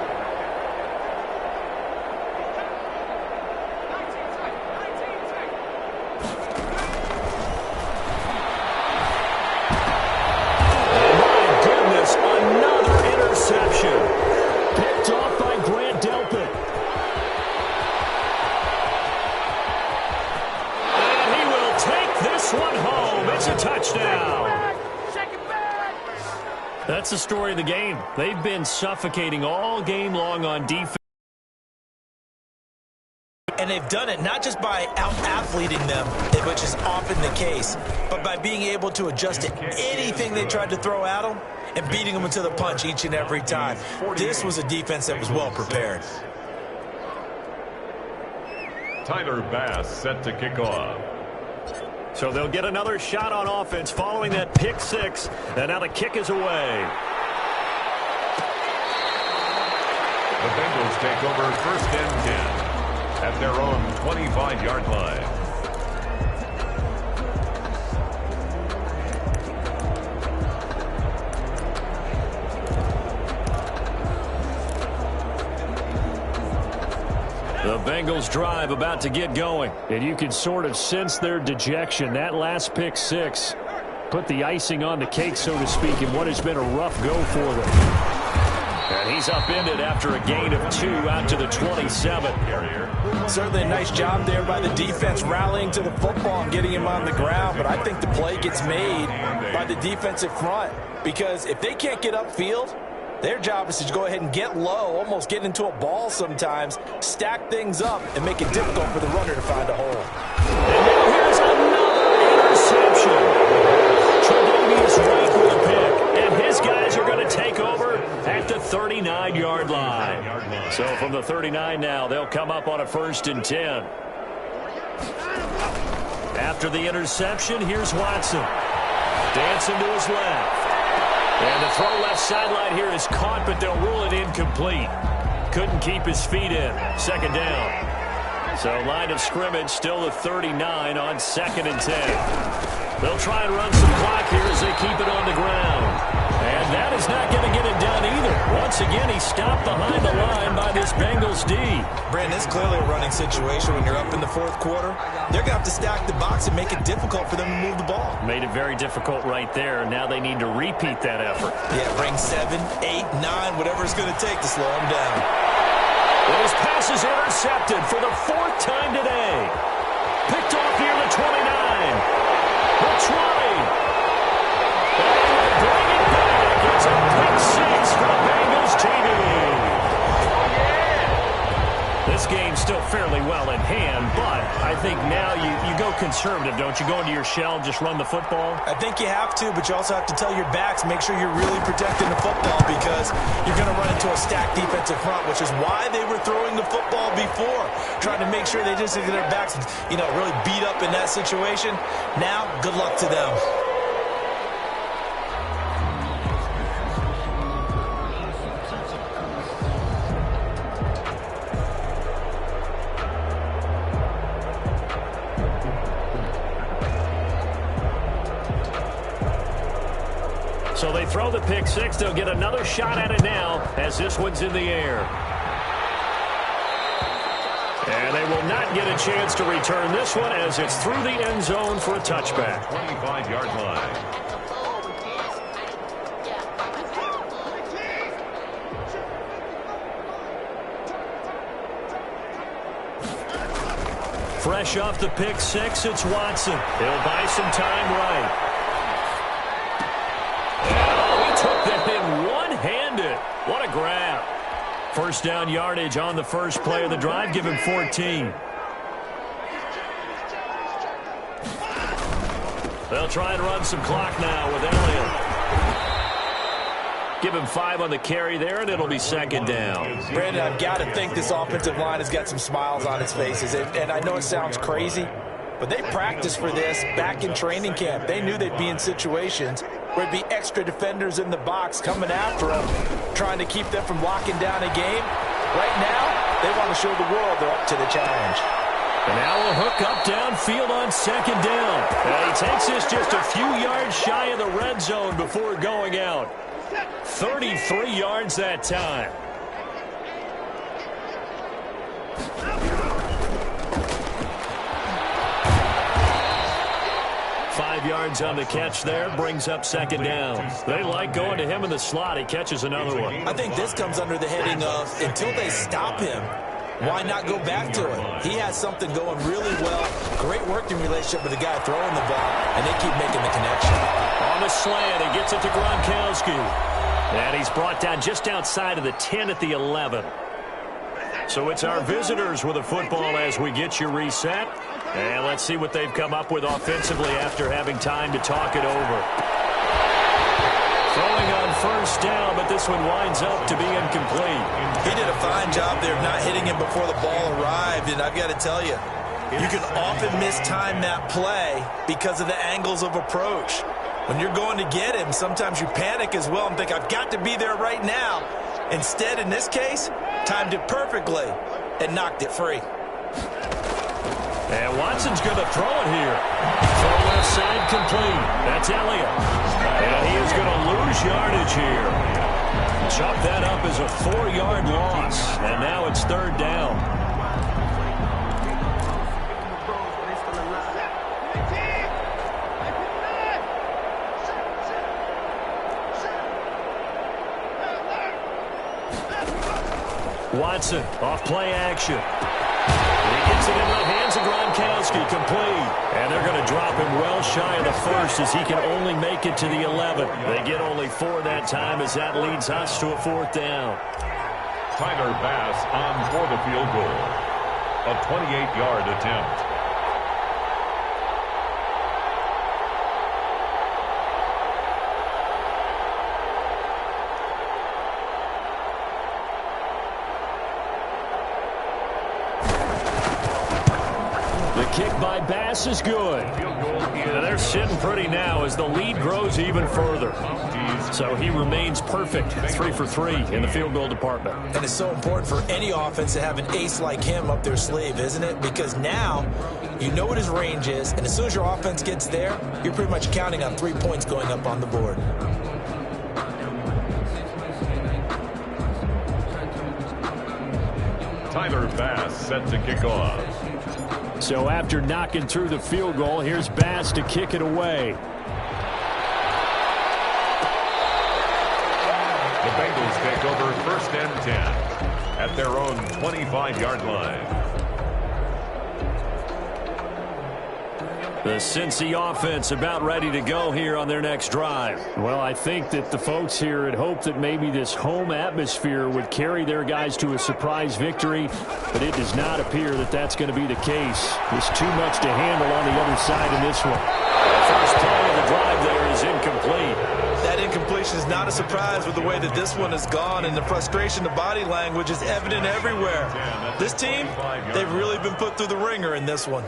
That's the story of the game. They've been suffocating all game long on defense. And they've done it not just by out-athleting them, which is often the case, but by being able to adjust to anything they tried to throw at them and beating them into the punch each and every time. This was a defense that was well prepared. Tyler Bass set to kick off. So they'll get another shot on offense following that pick six. And now the kick is away. The Bengals take over first and 10 at their own 25-yard line. The Bengals drive about to get going, and you can sort of sense their dejection. That last pick six put the icing on the cake, so to speak, in what has been a rough go for them. And he's upended after a gain of 2 out to the 27. Certainly a nice job there by the defense rallying to the football and getting him on the ground, but I think the play gets made by the defensive front, because if they can't get upfield, their job is to go ahead and get low, almost get into a ball sometimes, stack things up, and make it difficult for the runner to find a hole. And now here's another interception. Tre'Davious White with a pick, and his guys are going to take over at the 39-yard line. So from the 39 now, they'll come up on a 1st and 10. After the interception, here's Watson. Dancing to his left. And the throw left sideline here is caught, but they'll rule it incomplete. Couldn't keep his feet in. 2nd down. So line of scrimmage still the 39 on 2nd and 10. They'll try and run some clock here as they keep it on the ground. And that is not going to get it done either. Once again, he's stopped behind the line by this Bengals D. Brandon, it's clearly a running situation when you're up in the 4th quarter. They're going to have to stack the box and make it difficult for them to move the ball. Made it very difficult right there. Now they need to repeat that effort. Yeah, bring 7, 8, 9, whatever it's going to take to slow them down. And his pass is intercepted for the 4th time today. Picked off near the 29. The 20. And bring it back. It's a pick six for Bengals TV. This game's still fairly well in hand, but I think now you go conservative, don't you? Go into your shell, just run the football? I think you have to, but you also have to tell your backs, make sure you're really protecting the football, because you're going to run into a stacked defensive front, which is why they were throwing the football before, trying to make sure they just get their backs, really beat up in that situation. Now, good luck to them. So they throw the pick six. They'll get another shot at it now as this one's in the air. And they will not get a chance to return this one as it's through the end zone for a touchback. 25-yard line. Fresh off the pick six, it's Watson. He'll buy some time right. Took that in one-handed. What a grab. 1st down yardage on the first play of the drive. Give him 14. They'll try and run some clock now with Elliott. Give him 5 on the carry there, and it'll be 2nd down. Brandon, I've got to think this offensive line has got some smiles on its faces. And I know it sounds crazy, but they practiced for this back in training camp. They knew they'd be in situations where it'd be extra defenders in the box coming after them, trying to keep them from locking down a game. Right now, they want to show the world they're up to the challenge. And now a hook up downfield on 2nd down. And he takes this just a few yards shy of the red zone before going out. 33 yards that time. Yards on the catch there, brings up 2nd down. They like going to him in the slot. He catches another one. I think this comes under the heading of, until they stop him, why not go back to it? He has something going really well. Great working relationship with the guy throwing the ball, and they keep making the connection. On the slant, he gets it to Gronkowski. And he's brought down just outside of the 10 at the 11. So it's our visitors with the football as we get you reset. And let's see what they've come up with offensively after having time to talk it over. Throwing on first down, but this one winds up to be incomplete. He did a fine job there of not hitting him before the ball arrived, and I've got to tell you, you can often mistime that play because of the angles of approach. When you're going to get him, sometimes you panic as well and think, I've got to be there right now. Instead, in this case, timed it perfectly and knocked it free. And Watson's going to throw it here. Throw left side complete. That's Elliott. And he is going to lose yardage here. Chop that up as a 4-yard loss. And now it's third down. Watson off play action. He gets it into the hands of Gronkowski, complete. And they're going to drop him well shy of the first as he can only make it to the 11. They get only 4 that time as that leads us to a 4th down. Tyler Bass on for the field goal. A 28-yard attempt. Kick by Bass is good. And they're sitting pretty now as the lead grows even further. So he remains perfect, 3 for 3 in the field goal department. And it's so important for any offense to have an ace like him up their sleeve, isn't it? Because now you know what his range is, and as soon as your offense gets there, you're pretty much counting on 3 points going up on the board. Tyler Bass set to kick off. So after knocking through the field goal, here's Bass to kick it away. The Bengals take over 1st and 10 at their own 25-yard line. The Cincy offense about ready to go here on their next drive. Well, I think that the folks here had hoped that maybe this home atmosphere would carry their guys to a surprise victory, but it does not appear that that's going to be the case. There's too much to handle on the other side in this one. The first play of the drive there is incomplete. That incompletion is not a surprise with the way that this one has gone, and the frustration, the body language is evident everywhere. This team, they've really been put through the ringer in this one.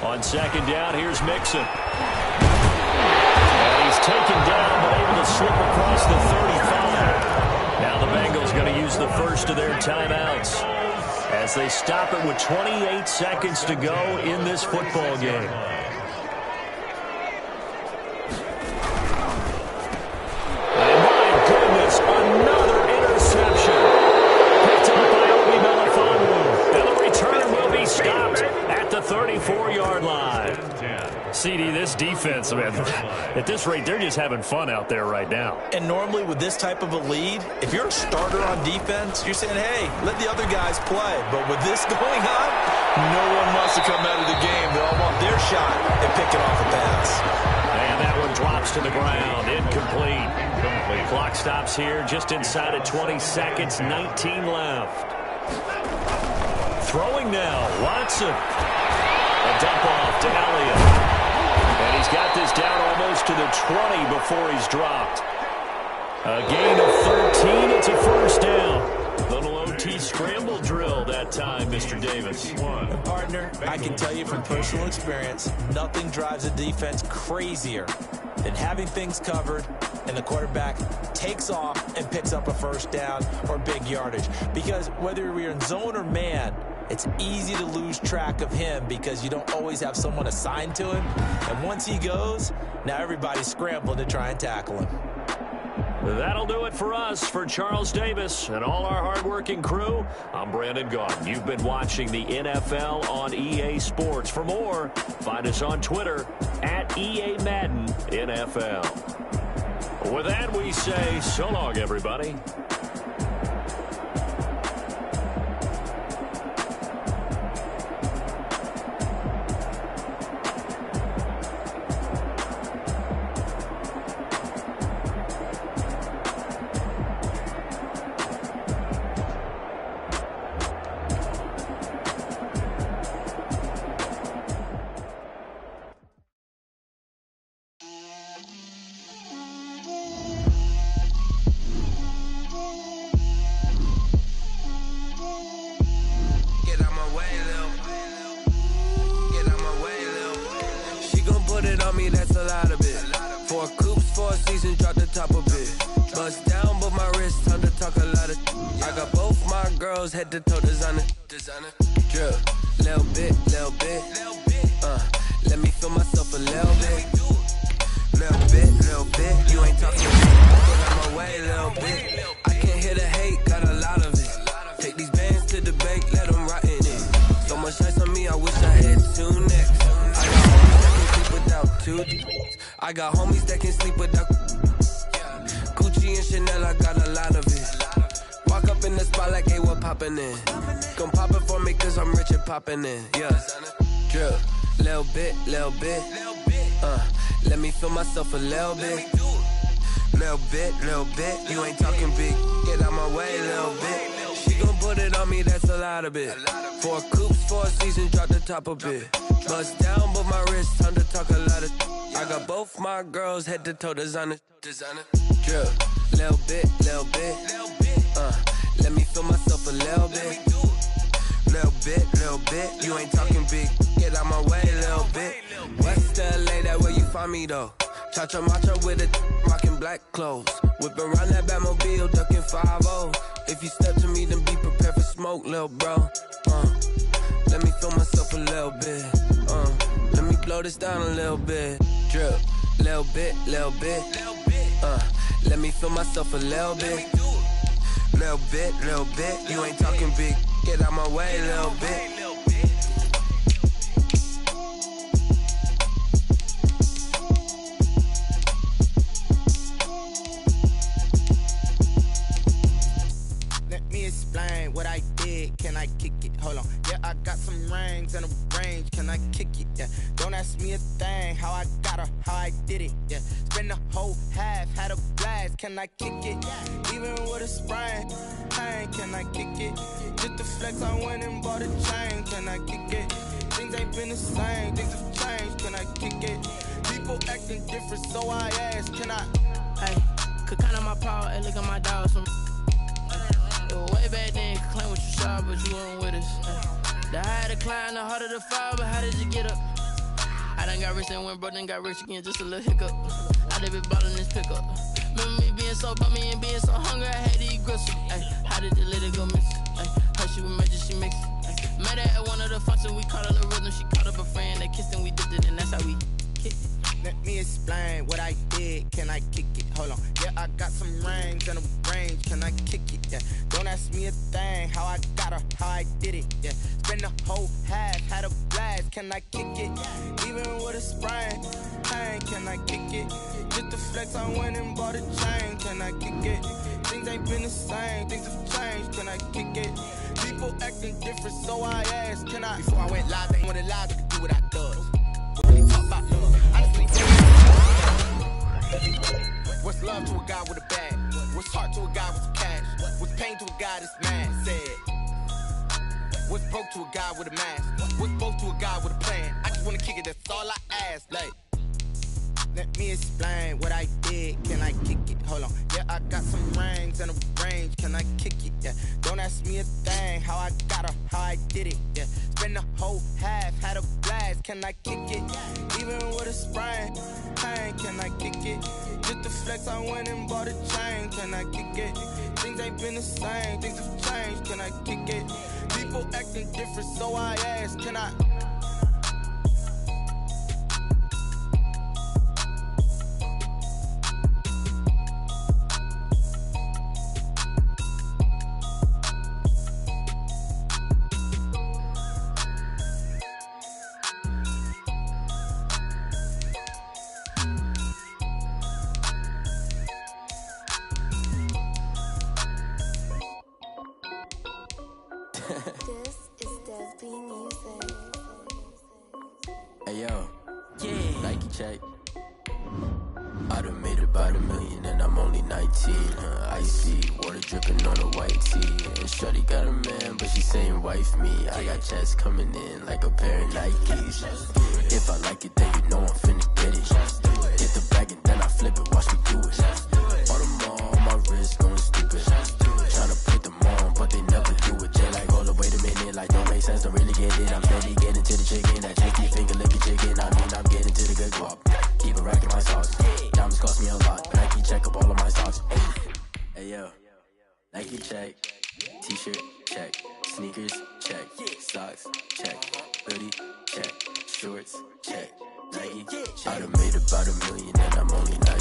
On 2nd down, here's Mixon. And he's taken down, but able to slip across the 35. Now the Bengals going to use the first of their timeouts as they stop it with 28 seconds to go in this football game. And my goodness, another interception. Picked up by Obi Melifonwu. And the return will be stopped at the 34-yard line. CD, this defense, man, at this rate, they're just having fun out there right now. And normally with this type of a lead, if you're a starter on defense, you're saying, hey, let the other guys play. But with this going on, no one wants to come out of the game. They all want their shot and pick it off a pass. And that one drops to the ground. Incomplete. Clock stops here just inside of 20 seconds, 19 left. Throwing now, Watson. A dump off to Elliott. And he's got this down almost to the 20 before he's dropped. A gain of 13. It's a first down. Little OT scramble drill that time, Mr. Davis. Partner, I can tell you from personal experience, nothing drives a defense crazier than having things covered and the quarterback takes off and picks up a first down or big yardage. Because whether we're in zone or man, it's easy to lose track of him because you don't always have someone assigned to him. And once he goes, now everybody's scrambling to try and tackle him. That'll do it for us. For Charles Davis and all our hardworking crew, I'm Brandon Gaudin. You've been watching the NFL on EA Sports. For more, find us on Twitter @EA Madden NFL. With that, we say so long, everybody. Head to toe designer, drip, little bit, let me feel myself a little bit, you ain't talking, get out my way, little bit, I can't hear the hate, got a lot of it, take these bands to the bank, let them rot in it, so much ice on me, I wish I had 2 necks, I got homies that can sleep without, Gucci and Chanel, I got a lot of it. Walk up in the spot like, hey, what poppin' in? Come pop it for me, cause I'm rich and poppin' in, yeah. Drip, little bit, let me feel myself a little bit. Little bit, you ain't talking big, get out my way, little bit. She gon' put it on me, that's a lot of it. 4 coops, 4 seasons, drop the top a bit. Bust down, but my wrist, time to talk a lot of. I got both my girls, head to toe designer. Drip, little bit, let me feel myself a little bit. Little bit, you ain't talking big, get out my way, little bit. West LA, that where you find me though. Cha-cha matcha with a rockin' black clothes. Whippin' around that Batmobile, duckin' 5-0. If you step to me, then be prepared for smoke, lil' bro. Let me feel myself a little bit. Let me blow this down a little bit. Drip, little bit. Let me feel myself a little bit. Little bit, you ain't talking big, get out my way, little bit. Let me explain what I did, can I kick it? Hold on, yeah, I got some rings and a range, can I kick it? Yeah, don't ask me a thing, how I got her, how I did it, yeah. Spend the whole half, had a blast, can I kick it? Even with a sprain, pain, can I kick it? Just the flex, I went and bought a chain, can I kick it? Things ain't been the same, things have changed, can I kick it? People acting different, so I ask, can I? Hey, could count on my power, hey, look at my dogs from way back then, could claim what you saw, but you weren't with us. The higher the climb, the harder the fall, but how did you get up? I done got rich and went broke, then got rich again, just a little hiccup. I done been ballin' this pickup. Remember me being so bummy and being so hungry, I had to eat gristle. Ay, how did the lady go miss? Ay, how she was magic, she mixed. Met her at one of the functions, we caught her the rhythm, she caught up a friend, they kissed and we dipped it, and that's how we kicked it. Let me explain what I did, can I kick it? Hold on, yeah, I got some rings and a range, can I kick it? Yeah, don't ask me a thing, how I got her, how I did it? Yeah, spend the whole half, had a blast, can I kick it? Even with a sprain, pain, can I kick it? Just the flex, I went and bought a chain, can I kick it? Things ain't been the same, things have changed, can I kick it? People acting different, so I ask, can I? Before I went live, they wanted live to do what I does. When they talk about love, honestly, what's love to a guy with a bag? What's heart to a guy with some cash? What's pain to a guy that's mad? Said, what's broke to a guy with a mask? What's both to a guy with a plan? I just wanna kick it, that's all I ask. Like, let me explain what I did, can I kick it? Hold on, yeah, I got some rings and a range, can I kick it? Yeah, don't ask me a thing, how I got her, how I did it? Yeah, spend the whole half, had a blast, can I kick it? Even with a sprain, pain, can I kick it? Just the flex, I went and bought a chain, can I kick it? Things ain't been the same, things have changed, can I kick it? People acting different, so I ask, can I? Hey yo, yeah. Nike check. I done made about $1 million and I'm only 19. Icy water dripping on a white tee. And shorty got a man, but she saying wife me. I got checks coming in like a pair of Nikes. If I like it, then you know I'm finna get it. Get the bag and then I flip it, watch me do it. On the mall, my wrist going stupid. Tryna put them on, but they never do it. They like, hold up, wait a minute, like don't make sense, don't really get it. I'm steady getting to the chicken, that cheeky finger licking chicken. I mean, I'm getting to the good guap. Keep it racking my socks. Diamonds cost me a lot. Nike check up all of my socks. Hey yo, Nike check. T-shirt check. Sneakers check. Socks check. Hoodie check. Shorts check. Nike check. I done made about $1 million and I'm only 19.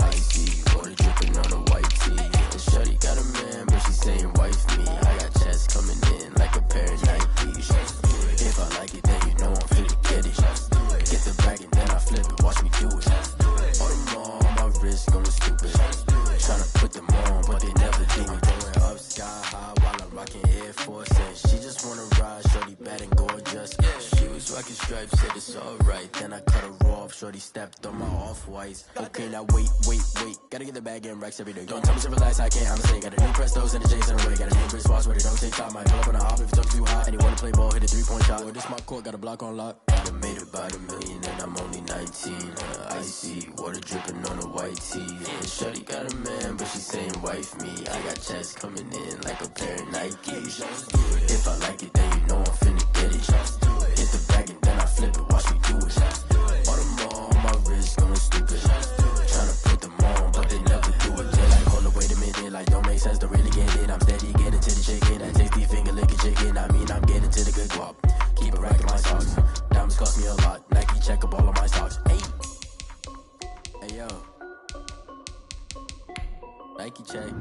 Icy water dripping on a white tee. And shorty got a man, but she saying wife me. I got checks coming in like a pair of Nikes. If I like it, then you know I'm finna get it. Get the bag and then I flip it, watch me do it. On the mall, my wrist going stupid. Tryna put them on, but they never do it. Going up sky high while I'm rocking Air Force. And she just wanna ride, shorty bad and gorgeous. She was rocking stripes, said it's alright. Then I cut her off, shorty stepped on my off-whites. Okay, now wait. Gotta get the bag and racks every day. Don't tell me to relax, I can't, I'ma say. Got a new Prestos and a Jason away. Got a new wristwatch where they don't take time. Might pull up on a hop if it's up too hot. And they wanna play ball, hit a 3-point shot. Well, this my court, got a block on lock. I done made about $1 million and I'm only 19. Icy water dripping on a white tee. And shorty got a man, but she saying wife me. I got checks coming in like a pair of Nikes. If I like it, then you know I'm finna get it. Hit the bag and then I flip it, watch me do it. On the mall, my wrist going stupid. Tryna put them on, but they never do it. They like, hold up, wait a minute, like don't make sense, don't really get it. I'm steady getting to the chicken, that tasty finger licking chicken. I mean, I'm getting to the good guap. Keep it racking my socks. Diamonds cost me a lot. Nike check up all of my socks. Hey yo, Nike check.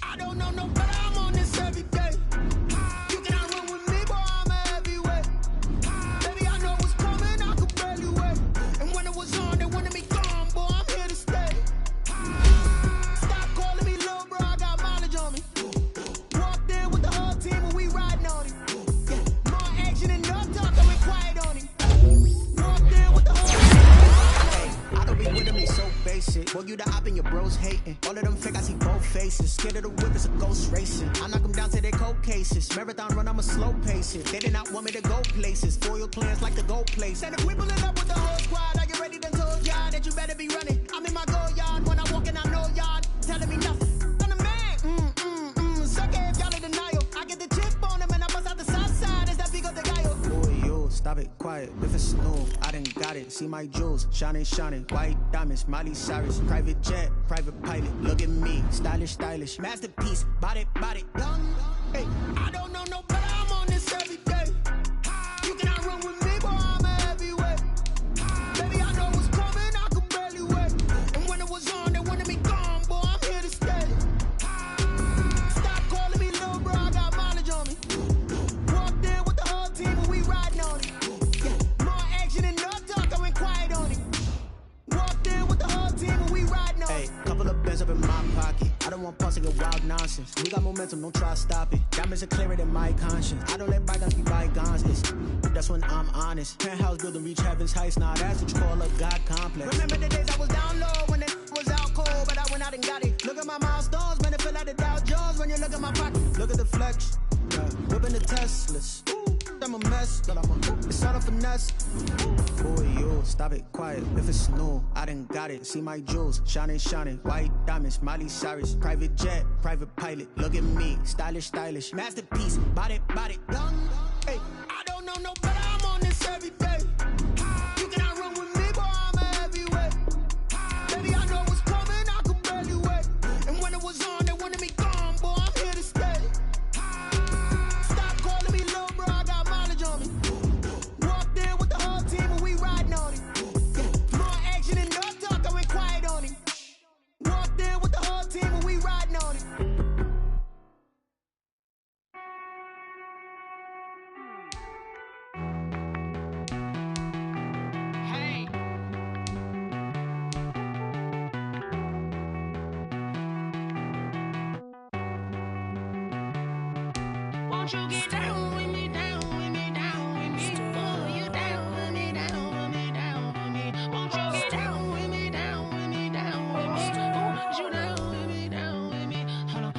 I don't know no better, I'm on this every day. You cannot run with me, boy, I'm a heavyweight. Baby, I know what's coming, I could barely wait. And when it was on, they wanted me gone, boy, I'm here to stay. Stop calling me little bro, I got mileage on me. Walked in with the whole team and we riding on him. Yeah, more action and no talk, I went quiet on him. Walked in with the whole team. I don't be with me so basic. Well, you the op and your bros hating. All of them fake, I see both faces. Scared of the whip, it's a ghost racing. I knock them down to their cold cases. Marathon run, I'm a slow pace it. They did not want me to go places. Foil plans like the go place. And if we pulling up with the whole squad, I get ready to told y'all that you better be running. I'm in my go yard. When I walk in, I know y'all telling me nothing. I'm the man. Suck it if y'all in denial. I get the chip on them and I bust out the south side. Is that big of the guy? Boy, yo, stop it, quiet. If it's new, I done got it. See my jewels, shining, white diamonds, Miley Cyrus, private jet, private pilot. Look at me, stylish, masterpiece, body, young. Hey, I don't know no better, I'm on this every day. You cannot run with me, boy, I'm a heavyweight. Baby, I know what's coming, I could barely wait. And when it was on, they wanted me gone, boy, I'm here to stay. Stop calling me little bro, I got mileage on me. Walked in with the whole team and we riding on it. Yeah, more action and no talk, I went quiet on it. Walked in with the whole team and we riding on it. hey, couple of bands up in my pocket. I don't want parts of your wild nonsense. We got momentum, don't try to stop it. Diamonds are clearer than my conscience. I don't let bygones be bygones. That's when I'm honest. Penthouse building, reach heaven's heights. Nah, that's what you call a God complex. Remember the days I was down low when it was out cold, but I went out and got it. Look at my milestones, man, it feel like the Dow Jones when you look at my pocket. Look at the flex, yeah. Whipping the Teslas. I'm a mess, but it's all a finesse. Boy, yo, stop it, quiet. If it's new, I done got it. See my jewels, shining, white diamonds, Miley Cyrus, private jet, private pilot. Look at me, stylish, masterpiece, body, young. Hey, I don't know no better, I'm on this every day. You cannot run with me, boy, I'm a heavyweight. Baby, I know what's coming, I could barely wait. And when it was on, they wanted me gone, boy, I'm here to stay. Stop calling me little bro, I got mileage on me. Walked in with the whole team and we riding on it. Yeah, more action and no talk, I went quiet on it. Walked in with the whole team and we riding on it. Won't you get down with me, down with me, down with me? Pull you down with me, down with me, down with me. Won't you get down with me, down with me, down with me? Won't you down with me, down with me? Hold on.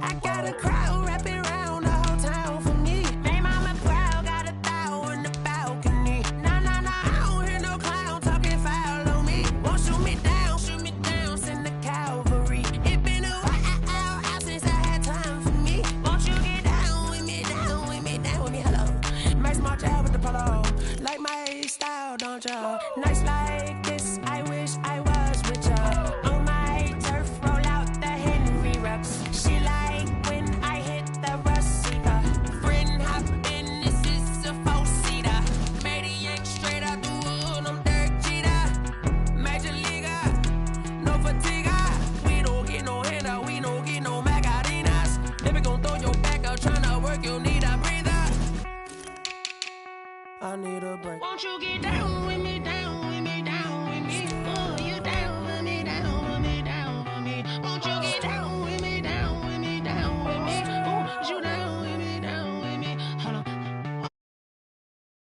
I got a crowd wrapping around the whole town for me. They mama proud, got a thou on the balcony. Nah, I don't hear no clown talking foul on me. Won't shoot me down, send the cavalry. It been a while since I had time for me. Won't you get down with me, down with me, down with me? Hello. Max March out with the polo. Like my style, don't ya? Nights like this, I wish I was with ya. On my turf, roll out the Henry Rux. She like when I hit the receiver. Friend hop in, this is a four-seater. Maniac straight out the wood, I'm Derek Jeter. Major leaguer, no fatigue. We don't get no handout, we don't get no Macarinas. Never gon' throw your back out, tryna work, you need a breather. I need a break. Won't you get down with me?